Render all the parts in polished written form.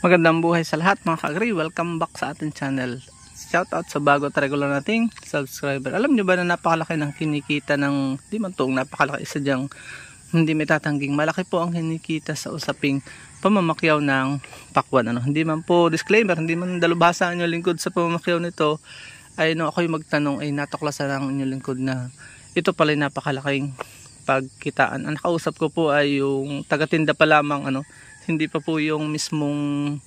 Magandang buhay sa lahat mga ka-agri. Welcome back sa ating channel. Shoutout sa bago at regular nating subscriber. Alam nyo ba na napakalaki ng kinikita ng, di man toong napakalaki, isa dyang hindi may tatangging malaki po ang kinikita sa usaping pamamakyaw ng pakwan. Hindi man po disclaimer, hindi man dalubhasa ang inyong lingkod sa pamamakyaw nito, ay nung ako'y magtanong ay natuklasan ang inyong lingkod na ito pala ay napakalaking pagkitaan. Ang nakausap ko po ay yung tagatinda pa lamang, hindi pa po yung mismong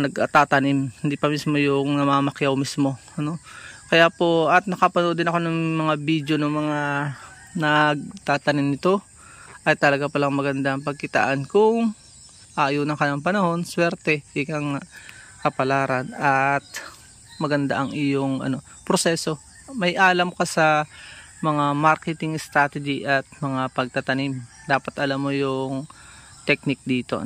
nagtatanim, hindi pa mismo yung namamakyaw mismo, Kaya po, at nakapanood din ako ng mga video ng mga nagtatanim nito, ay talaga palang maganda ang pagkitaan kung ayaw ng kanyang panahon, swerte, ikang kapalaran, at maganda ang iyong proseso. May alam ka sa mga marketing strategy at mga pagtatanim, dapat alam mo yung technique dito,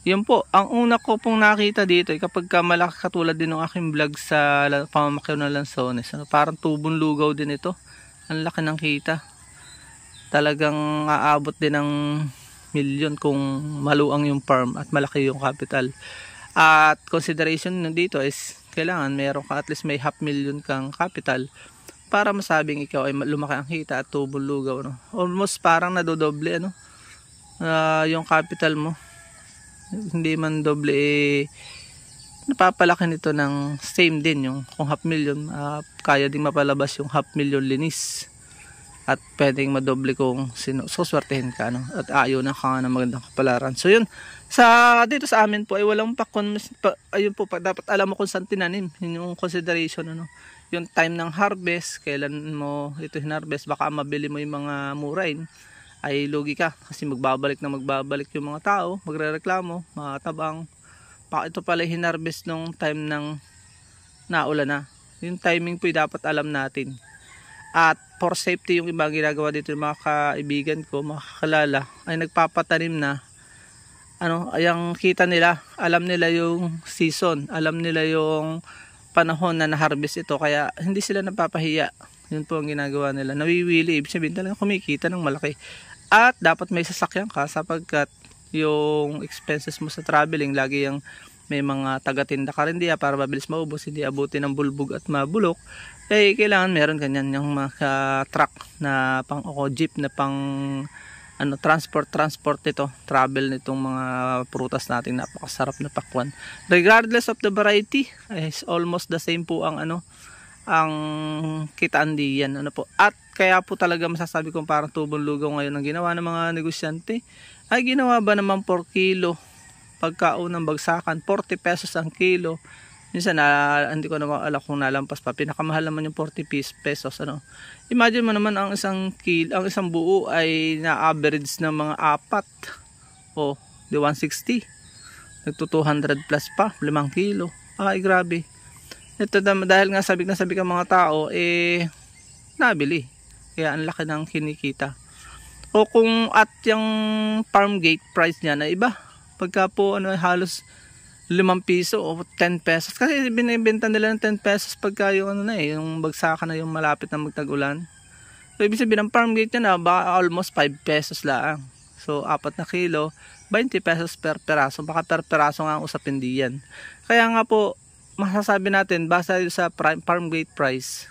Yun po, ang una ko pong nakita dito ay kapag malaki, katulad din ng aking vlog sa pamamakyaw ng lansones, parang tubong lugaw din ito. Ang laki ng kita. Talagang aabot din ng milyon kung maluang yung farm at malaki yung capital. At consideration dito is kailangan meron ka at least may 500,000 kang capital para masabing ikaw ay lumaki ang kita at tubong lugaw, Almost parang nadodoble, yung capital mo. Hindi man doble, napapalaki nito ng same din yung kung 500,000, kaya din mapalabas yung 500,000 linis at pwedeng madoble kung suswertehin ka, at ayaw na ka ng magandang kapalaran. So yun, dito sa amin po ay walang pakon, ayun po, dapat alam mo kung saan tinanim, yun yung consideration, yung time ng harvest, kailan mo ito hinarvest. Baka mabili mo yung mga murain, ay lugi ka kasi magbabalik yung mga tao, magrereklamo, matabang. Baka ito pala hinarvest nung time ng naulan na. Yung timing po dapat alam natin. At for safety, yung ibang ginagawa dito ng mga kaibigan ko, mga kakalala, ay nagpapatanim na. Ayang kita nila, alam nila yung season, alam nila yung panahon na na-harvest ito, kaya hindi sila napapahiya. Yun po ang ginagawa nila. Nawiwili, ibig sabihin talaga kumikita ng malaki. At dapat may sasakyan ka sapagkat yung expenses mo sa traveling, lagi yung may mga tagatinda ka rin diya para mabilis maubos, hindi abutin ng bulbog at mabulok. Kailangan meron ganyan yung mga truck na jeep na pang transport nito, travel nitong mga prutas natin, napakasarap na pakwan. Regardless of the variety, is almost the same po ang ang kitaan diyan, po. At kaya po talaga masasabi kong parang tubong lugaw ngayon ang ginawa ng mga negosyante. Ay ginawa ba naman 4 kilo pagkaunang bagsakan, 40 pesos ang kilo. Minsan hindi ko naman alam kung nalampas pa, pinakamahal naman yung 40 pesos, Imagine mo naman ang isang buo ay na-average ng mga 4 o di 160, nagto 200 plus pa, 5 kilo. Ay grabe. Ito dahil nga sabi ka mga tao, nabili. Kaya ang laki ng kinikita. O kung at yung farm gate price niya na iba. Pagka po halos 5 piso o 10 pesos. Kasi binibenta nila ng 10 pesos pagka yung yung bagsakan na yung malapit na magtag-ulan. So ibig sabihin ng farm gate niya almost 5 pesos lang. So 4 na kilo, 20 pesos per peraso. Baka per peraso nga ang usapin diyan. Kaya nga po, masasabi natin basta sa farm gate price,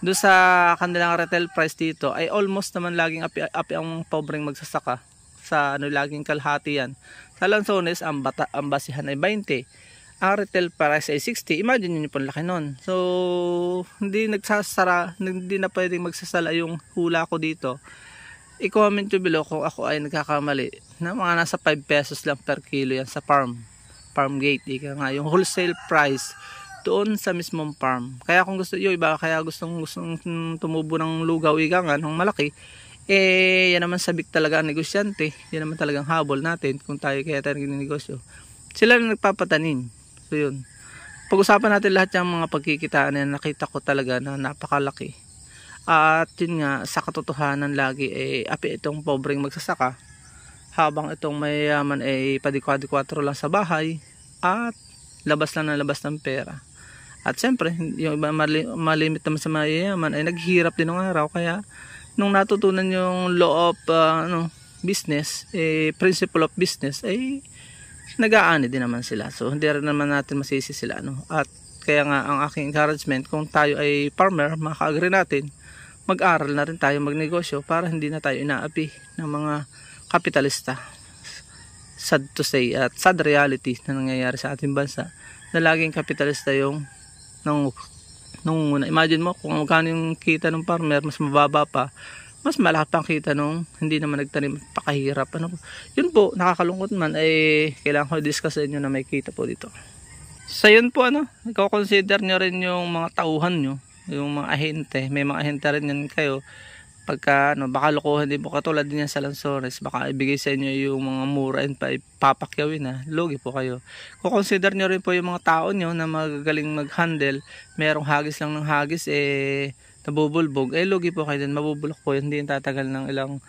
do sa kanilang retail price dito ay almost naman laging api ang pobreng magsasaka sa laging kalahati yan. Sa lansones ang basihan ay 20, ang retail price ay 60. Imagine niyo po laki nun. So hindi na pwedeng magsasala yung hula ko dito. I-comment nyo below kung ako ay nagkakamali na mga nasa 5 pesos lang per kilo yan sa farm gate, nga yung wholesale price doon sa mismong farm. Kaya kung gusto yung iba, kaya gustong tumubo ng lugaw, ng malaki, yan naman sabik talaga ang negosyante. Yan naman talagang habol natin kung tayo negosyo. Sila na nagpapatanim. So yun, pag-usapan natin lahat yung mga pagkikitaan na nakita ko talaga na napakalaki. At yun nga, sa katotohanan lagi api itong pobreng magsasaka, habang itong mayayaman ay padikwa-dikwatro lang sa bahay at labas lang ng pera. At siyempre yung iba malimit naman sa mayayaman ay naghihirap din ng araw. Kaya nung natutunan yung law of business, principle of business, ay nag-aani din naman sila. So hindi rin naman natin masisi sila, no? At kaya nga ang aking encouragement, kung tayo ay farmer, mga ka-agree natin, mag-aral na rin tayo magnegosyo para hindi na tayo inaapi ng mga kapitalista. Sad to say at sad reality na nangyayari sa ating bansa, na laging kapitalista yung nung imagine mo kung magkano yung kita ng farmer, mas mababa pa, mas malaki pang kita nung hindi naman nagtanim, pakahirap. Yun po, nakakalungkot man, ay kailangan ko i-discuss sa inyo na may kita po dito. So yun po, i-consider nyo rin yung mga tauhan nyo, yung mga ahente. May mga ahente rin yan kayo. Pagka baka lokohan din po, katulad din yan sa Lanzones, baka ibigay sa inyo yung mga mura and papakyawin na, lugi po kayo. Kung consider nyo rin po yung mga tao nyo na magagaling mag-handle, merong hagis lang ng hagis, nabubulbog, lugi po kayo din, mabubulok po, hindi yung tatagal ng ilang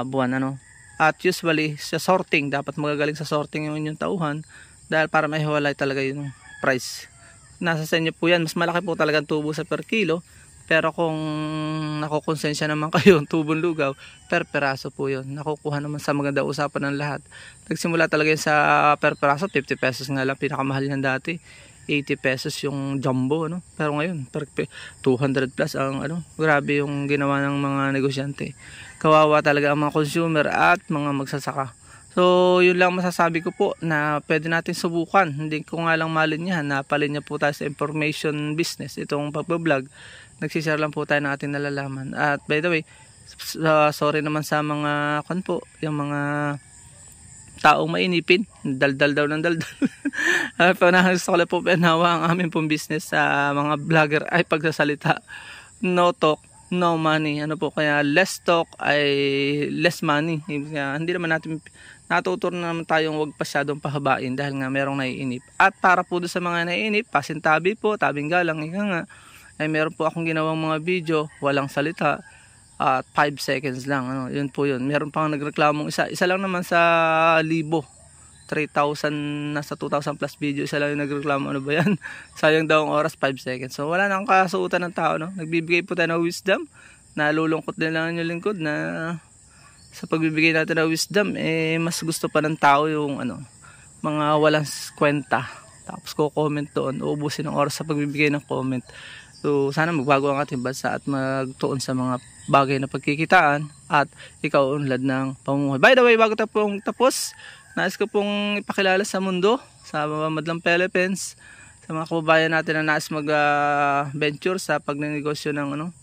buwan, At usually, sa sorting, dapat magagaling sa sorting yung inyong tauhan, dahil para mahiwalay talaga yung price. Nasa sa inyo po yan, mas malaki po talaga tubo sa per kilo. Pero kung nakukonsensya naman kayo, tubong lugaw, per peraso po yun. Nakukuha naman sa maganda usapan ng lahat. Nagsimula talaga yun sa per peraso, 50 pesos nga lang, pinakamahal yan dati. 80 pesos yung jumbo, Pero ngayon, 200 plus ang, grabe yung ginawa ng mga negosyante. Kawawa talaga ang mga consumer at mga magsasaka. So, yun lang masasabi ko po na pwede natin subukan. Hindi ko nga lang malinyahan na palinya po tayo sa information business, itong pagbablog. Nagsishare lang po tayo ng ating nalalaman. At by the way, sorry naman sa mga yung mga taong mainipin, daldal daw ng daldal. Gusto ko lang po pinawa ang aming pong business sa mga vlogger ay pagsasalita. No talk, no money. Kaya less talk ay less money. Kaya hindi naman natin natuturo naman tayong wag pasyadong pahabain dahil nga merong naiinip. At para po doon sa mga naiinip, pasintabi po, tabing galang, ay meron po akong ginawang mga video, walang salita, at 5 seconds lang, yun po yun. Meron pang nagreklamong isa lang naman sa 3,000, nasa 2,000 plus video, isa lang yung nagreklamo, ba yan? Sayang daw ang oras, 5 seconds. So wala nang kasuutan ng tao, Nagbibigay po tayo ng wisdom, nalulungkot din lang yung lingkod na sa pagbibigay natin ng wisdom, mas gusto pa ng tao yung mga walang kwenta. Tapos ko-comment doon, uubusin ng oras sa pagbibigay ng comment. So sana magbago ang ating bansa at magtuon sa mga bagay na pagkikitaan at ikaw unlad ng pamumuhay. By the way, bago tapong tapos, nais ko pong ipakilala sa mundo, sa Madlang Philippines, sa mga kababayan natin na nais mag-venture sa pagnenegosyo ng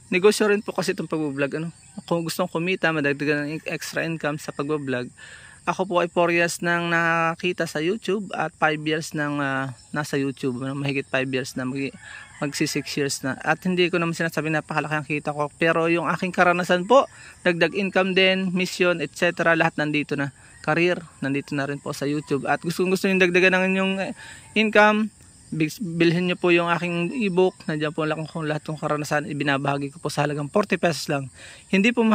negosyo rin po kasi itong pag-vlog. Kung gustong kumita, madagdagan ng extra income sa pag-vlog. Ako po ay 4 years nang nakita sa YouTube at 5 years nang nasa YouTube. Mahigit 5 years na, magsi 6 years na. At hindi ko naman sinasabi napakalaki ang kita ko. Pero yung aking karanasan po, dagdag income din, mission, etc. Lahat nandito na. Career, nandito na rin po sa YouTube. At gusto nyo dagdagan ng inyong income, bilhin nyo po yung aking ebook. Nandiyan po lang kung lahat ng karanasan ibinabahagi ko po sa halagang 40 pesos lang. Hindi po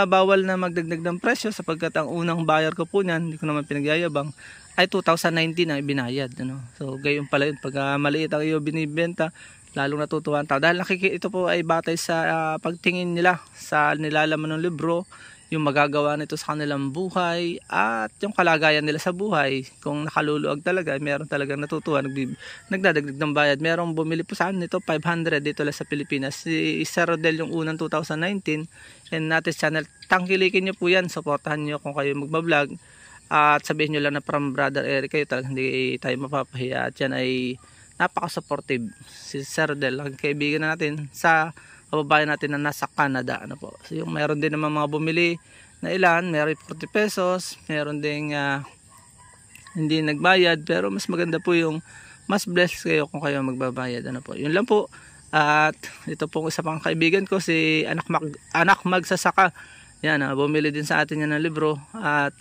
bawal na magdagdag ng presyo sapagkat ang unang buyer ko po niyan, hindi ko naman pinagyayabang, ay 2019 na ibinayad. So gayon pala yun, pag maliit ang iyo binibenta, lalong natutuwa ang tao. Dahil ito po ay batay sa pagtingin nila sa nilalaman ng libro, yung magagawa nito sa kanilang buhay at yung kalagayan nila sa buhay. Kung nakaluluag talaga, meron talagang natutuwa, nagdadagdag ng bayad. Merong bumili po sa akin nito 500 dito lang sa Pilipinas. Si Sir Rodel yung unang 2019 and natin channel. Tangkilikin nyo po yan, supportahan nyo kung kayo magbablog at sabihin nyo lang na from Brother Eric kayo, talagang hindi tayo mapapahiya. At yan ay napaka-supportive. Si Sir Rodel, ang kaibigan na natin sa kababayan natin na nasa Canada. So, yung meron din naman mga bumili na ilan, meron 40 pesos, meron din hindi nagbayad, pero mas maganda po yung mas blessed kayo kung kayo magbabayad. Yun lang po. At ito pong isa pang kaibigan ko, si Anak Magsasaka. Yan, bumili din sa atin yan ng libro at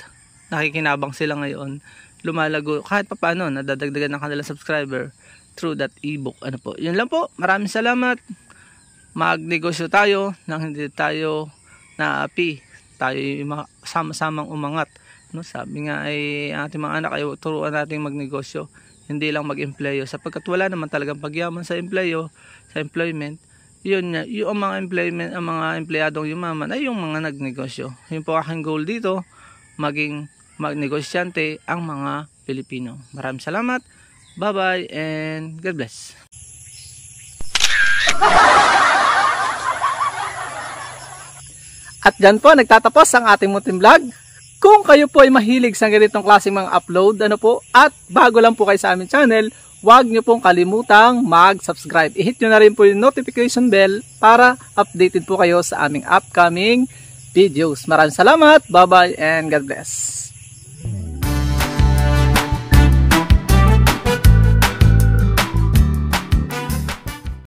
nakikinabang sila ngayon. Lumalago kahit pa paano, nadadagdagan ng kanilang subscriber through that ebook. Yun lang po. Maraming salamat. Magnegosyo tayo nang hindi tayo naapi, tayo sama-samang umangat. Sabi nga ay ating mga anak ay turuan natin magnegosyo, hindi lang mag-employo, sapagkat wala naman talagang pagyaman sa employment. Yun yung mga ang mga empleyadong yumaman ay yung mga nagnegosyo. Yun po aking goal dito, maging magnegosyante ang mga Filipino. Maraming salamat. Bye-bye and God bless. At dyan po nagtatapos ang ating munting vlog. Kung kayo po ay mahilig sa ganitong klaseng mga upload, at bago lang po kayo sa aming channel, huwag nyo pong kalimutang mag-subscribe. I-hit nyo na rin po yung notification bell para updated po kayo sa aming upcoming videos. Maraming salamat, bye-bye, and God bless.